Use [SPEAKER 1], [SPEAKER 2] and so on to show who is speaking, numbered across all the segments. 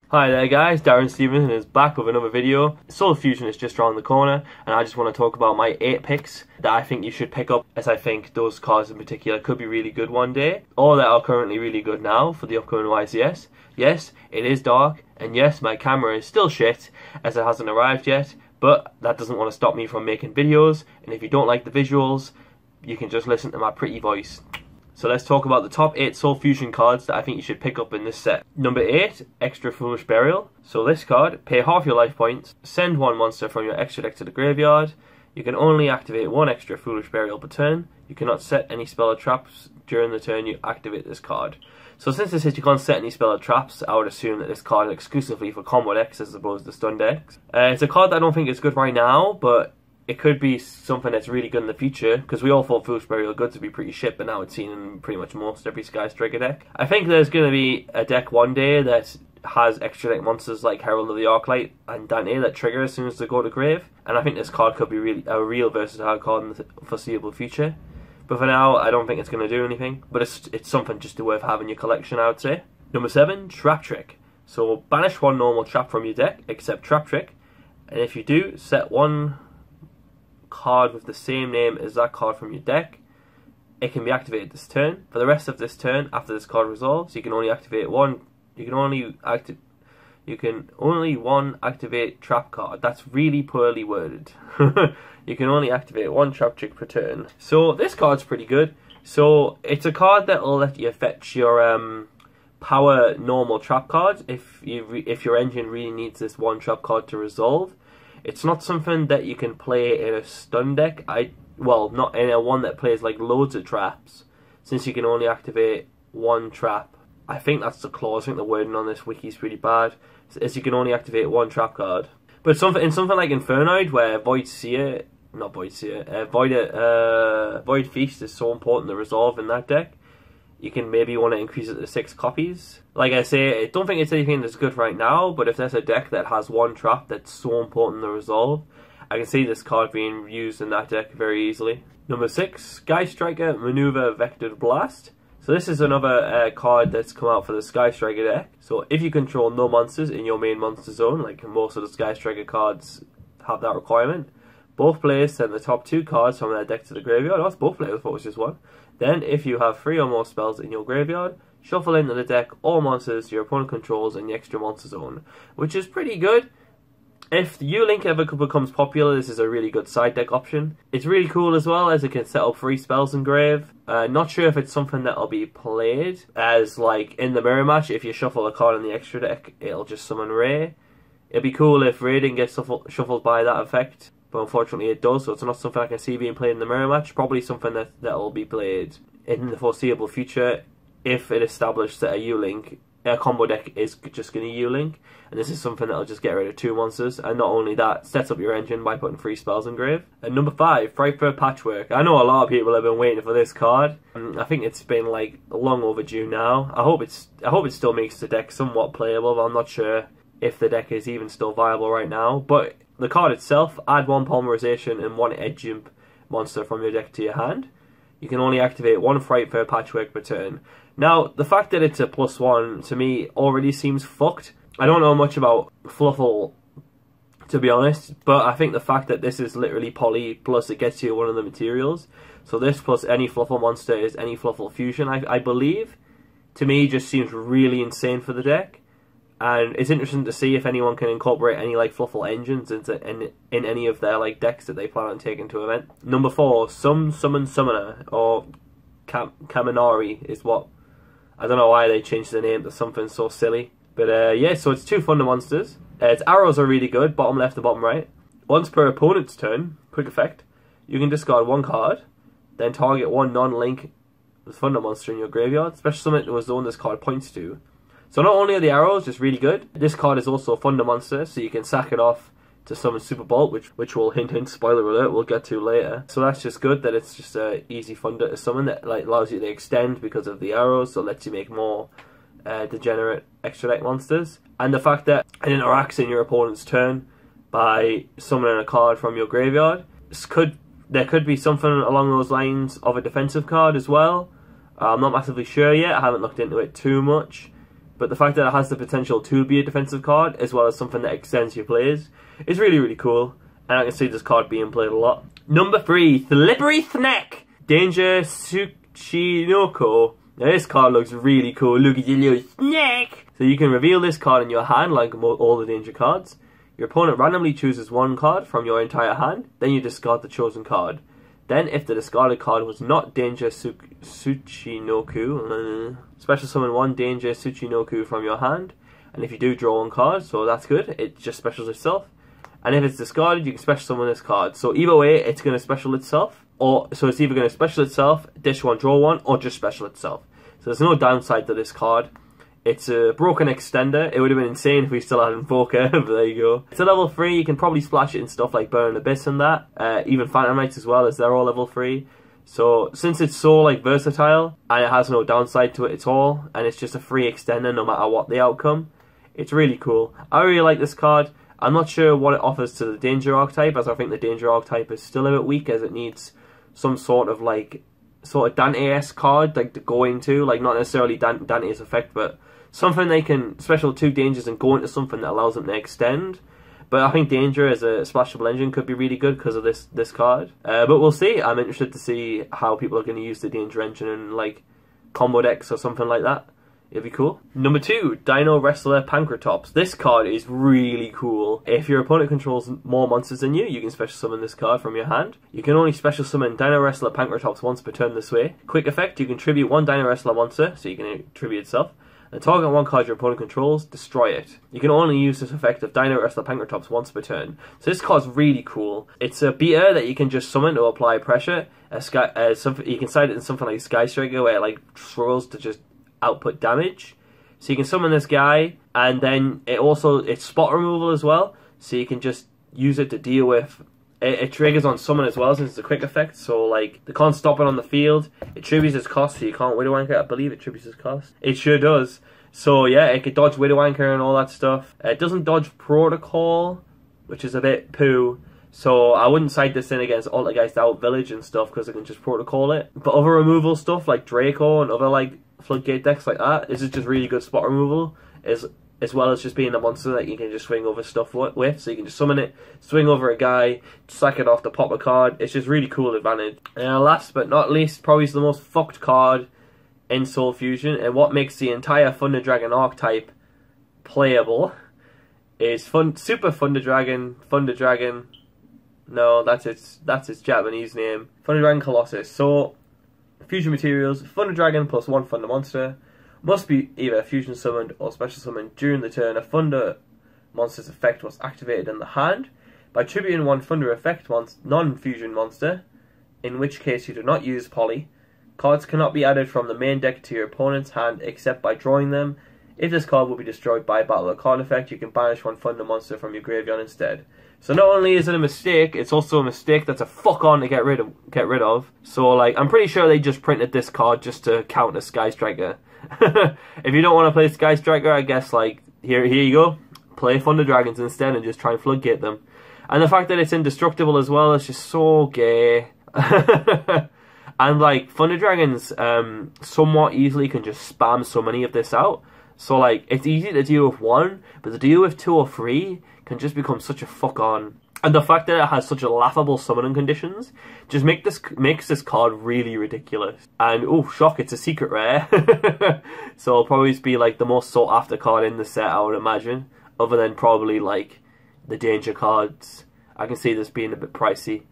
[SPEAKER 1] Hi there guys, Darren Stevenson is back with another video. Soul Fusion is just around the corner and I just want to talk about my 8 picks that I think you should pick up, as I think those cards in particular could be really good one day, or that are currently really good now for the upcoming YCS. Yes, it is dark, and yes, my camera is still shit as it hasn't arrived yet, but that doesn't want to stop me from making videos, and if you don't like the visuals, you can just listen to my pretty voice. So let's talk about the top 8 Soul Fusion cards that I think you should pick up in this set. Number 8, Extra Foolish Burial. So this card, pay half your life points, send one monster from your extra deck to the graveyard. You can only activate one Extra Foolish Burial per turn. You cannot set any spell or traps during the turn you activate this card. So since this says you can't set any spell or traps, I would assume that this card is exclusively for combo decks as opposed to stun decks. It's a card that I don't think is good right now, but it could be something that's really good in the future, because we all thought Foolish Burial good to be pretty shit, but now it's seen in pretty much most every Sky Striker deck. I think there's going to be a deck one day that has extra deck monsters like Herald of the Arclight and Dante that trigger as soon as they go to grave, and I think this card could be really a real versatile card in the foreseeable future. But for now, I don't think it's going to do anything, but it's something just worth having in your collection, I would say. Number 7, Trap Trick. So banish one normal trap from your deck, except Trap Trick, and if you do, set one card with the same name as that card from your deck. It can be activated this turn. For the rest of this turn, after this card resolves, you can only activate one. You can only one activate trap card. That's really poorly worded. You can only activate one Trap Trick per turn. So this card's pretty good. So it's a card that will let you fetch your power normal trap cards if your engine really needs this one trap card to resolve. It's not something that you can play in a stun deck. Well, not in a one that plays like loads of traps, since you can only activate one trap. I think that's the clause. I think the wording on this wiki is pretty bad. Is you can only activate one trap card. But in something like Infernoid, where Void Feast is so important to resolve in that deck, you can maybe want to increase it to 6 copies. Like I say, I don't think it's anything that's good right now, but if there's a deck that has one trap that's so important to resolve, I can see this card being used in that deck very easily. Number 6, Sky Striker Maneuver Vectored Blast. So this is another card that's come out for the Sky Striker deck. So if you control no monsters in your main monster zone, like most of the Sky Striker cards have that requirement, both players send the top 2 cards from their deck to the graveyard. That's both players, I thought it was just one. Then, if you have 3 or more spells in your graveyard, shuffle into the deck all monsters your opponent controls in the extra monster zone, which is pretty good. If U-Link ever becomes popular, this is a really good side deck option. It's really cool as well, as it can set up 3 spells in grave. Not sure if it's something that'll be played, as like in the mirror match, if you shuffle a card in the extra deck, it'll just summon Ray. It'd be cool if Ray didn't get shuffled by that effect, but unfortunately it does, so it's not something I can see being played in the mirror match. Probably something that'll be played in the foreseeable future if it established that a combo deck is just going to U-Link, and this is something that'll just get rid of 2 monsters, and not only that, sets up your engine by putting 3 spells in grave. And number 5, Frankfurt Patchwork. I know a lot of people have been waiting for this card. I think it's been like long overdue now. I hope it still makes the deck somewhat playable, but I'm not sure if the deck is even still viable right now. But the card itself, add 1 Polymerization and 1 Edge Imp monster from your deck to your hand. You can only activate 1 Frankfurt Patchwork per turn. Now, the fact that it's a +1 to me already seems fucked. I don't know much about Fluffle, to be honest, but I think the fact that this is literally poly plus it gets you one of the materials, so this plus any Fluffle monster is any Fluffle fusion, I believe, to me just seems really insane for the deck. And it's interesting to see if anyone can incorporate any like Fluffle engines in any of their like decks that they plan on taking to event. Number 4, Summon Summoner, or Kaminari is what. I don't know why they changed the name to something so silly. But yeah, so it's 2 Thunder monsters. Its arrows are really good, bottom left and bottom right. Once per opponent's turn, quick effect, you can discard 1 card, then target 1 non-link Thunder monster in your graveyard, special summon it to a zone this card points to. So not only are the arrows just really good, this card is also a Thunder monster, so you can sack it off to summon Super Bolt, which will hint, spoiler alert, we'll get to later. So that's just good that it's just a easy Thunder to summon that like allows you to extend because of the arrows, so it lets you make more degenerate extra deck monsters. And the fact that it interacts in your opponent's turn by summoning a card from your graveyard. There could be something along those lines of a defensive card as well. I'm not massively sure yet, I haven't looked into it too much. but the fact that it has the potential to be a defensive card, as well as something that extends your plays, is really, really cool. And I can see this card being played a lot. Number 3, Slippery Snack! Danger Tsuchinoko. Now this card looks really cool. Look at your little snack! So you can reveal this card in your hand like all the danger cards. Your opponent randomly chooses one card from your entire hand, then you discard the chosen card. Then, if the discarded card was not Danger Tsuchinoku, special summon one Danger Tsuchinoku from your hand. And if you do, draw one card, so that's good. It just specials itself. And if it's discarded, you can special summon this card. So either way, it's going to special itself. So it's either going to special itself, dish one, draw one, or just special itself. So there's no downside to this card. It's a broken extender. It would have been insane if we still had Invoker, but there you go. It's a level 3. You can probably splash it in stuff like Burning Abyss and that. Even Phantom Knights as well, as they're all level 3. So since it's so like versatile and it has no downside to it at all, and it's just a free extender no matter what the outcome, it's really cool. I really like this card. I'm not sure what it offers to the Danger archetype, as I think the Danger archetype is still a bit weak, as it needs some sort of Dante-esque card like to go into, like not necessarily Dante's effect, but something they can special 2 dangers and go into something that allows them to extend. But I think Danger as a splashable engine could be really good because of this card. But we'll see. I'm interested to see how people are going to use the Danger engine in like combo decks or something like that. It'd be cool. Number 2, Dino Wrestler Pankratops. This card is really cool. If your opponent controls more monsters than you can special summon this card from your hand. You can only special summon Dino Wrestler Pankratops once per turn this way. Quick effect, you can tribute one Dino Wrestler monster, so you can tribute itself. And target one card your opponent controls, destroy it. You can only use this effect of Dino Wrestler Pankratops once per turn. So this card's really cool. It's a beater that you can just summon to apply pressure. You can cite it in something like Sky Striker, where it like struggles to just output damage. So you can summon this guy, and then it's spot removal as well, so you can just use it to deal with it triggers on summon as well, since it's a quick effect, so like they can't stop it on the field. It tributes its cost, so you can't Widow Anchor. I believe it tributes its cost. It sure does. So yeah, it could dodge Widow Anchor and all that stuff. It doesn't dodge Protocol, which is a bit poo. So I wouldn't side this in against Altergeist Out Village and stuff, because it can just Protocol it. But other removal stuff like Draco and other like Floodgate decks like that, this is just really good spot removal, as well as just being a monster that you can just swing over stuff with. So you can just summon it, swing over a guy, sack it off to pop a card. It's just really cool advantage. And last but not least, probably the most fucked card in Soul Fusion, and what makes the entire Thunder Dragon archetype playable, is Super Thunder Dragon. No, that's its Japanese name. Thunder Dragon Colossus. So fusion materials: Thunder Dragon plus 1 Thunder monster. Must be either fusion summoned or special summoned during the turn a Thunder monster's effect was activated in the hand. By tributing 1 Thunder effect non-fusion monster, in which case you do not use Poly. Cards cannot be added from the main deck to your opponent's hand except by drawing them. If this card will be destroyed by a battle or card effect, you can banish 1 Thunder monster from your graveyard instead. So not only is it a mistake, it's also a mistake that's a fuck on to get rid of. So like, I'm pretty sure they just printed this card just to counter Sky Striker. If you don't want to play Sky Striker, I guess like here you go. Play Thunder Dragons instead and just try and floodgate them. And the fact that it's indestructible as well is just so gay. And like Thunder Dragons somewhat easily can just spam so many of this out. So like, it's easy to deal with 1, but to deal with 2 or 3 can just become such a fuck on. And the fact that it has such a laughable summoning conditions just makes this card really ridiculous. And oh shock, it's a secret rare. So it'll probably be like the most sought after card in the set, I would imagine. Other than probably like the danger cards. I can see this being a bit pricey.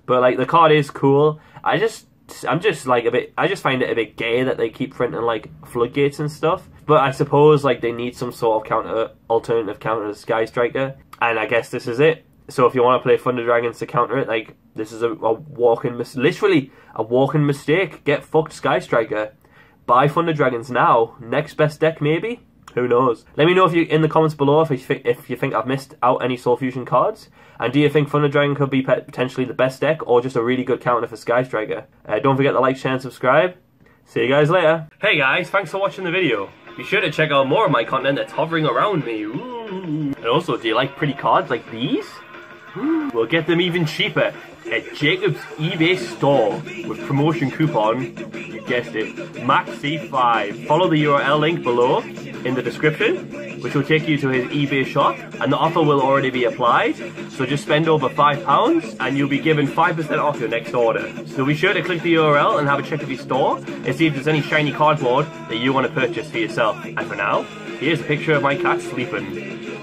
[SPEAKER 1] But like, the card is cool. I just find it a bit gay that they keep printing like floodgates and stuff. But I suppose like they need some sort of alternative counter to Sky Striker, and I guess this is it. So if you want to play Thunder Dragons to counter it, like, this is literally a walking mistake. Get fucked, Sky Striker. Buy Thunder Dragons now. Next best deck maybe. Who knows? Let me know in the comments below if you think I've missed out any Soul Fusion cards. And do you think Thunder Dragon could be potentially the best deck, or just a really good counter for Sky Striker? Don't forget to like, share, and subscribe. See you guys later. Hey guys, thanks for watching the video. Be sure to check out more of my content that's hovering around me. Ooh. And also, do you like pretty cards like these? We'll get them even cheaper. at Jacob's eBay store with promotion coupon, you guessed it, MAXC5. Follow the URL link below in the description, which will take you to his eBay shop, and the offer will already be applied. So just spend over £5 and you'll be given 5% off your next order. So be sure to click the URL and have a check of your store and see if there's any shiny cardboard that you want to purchase for yourself. And for now, here's a picture of my cat sleeping.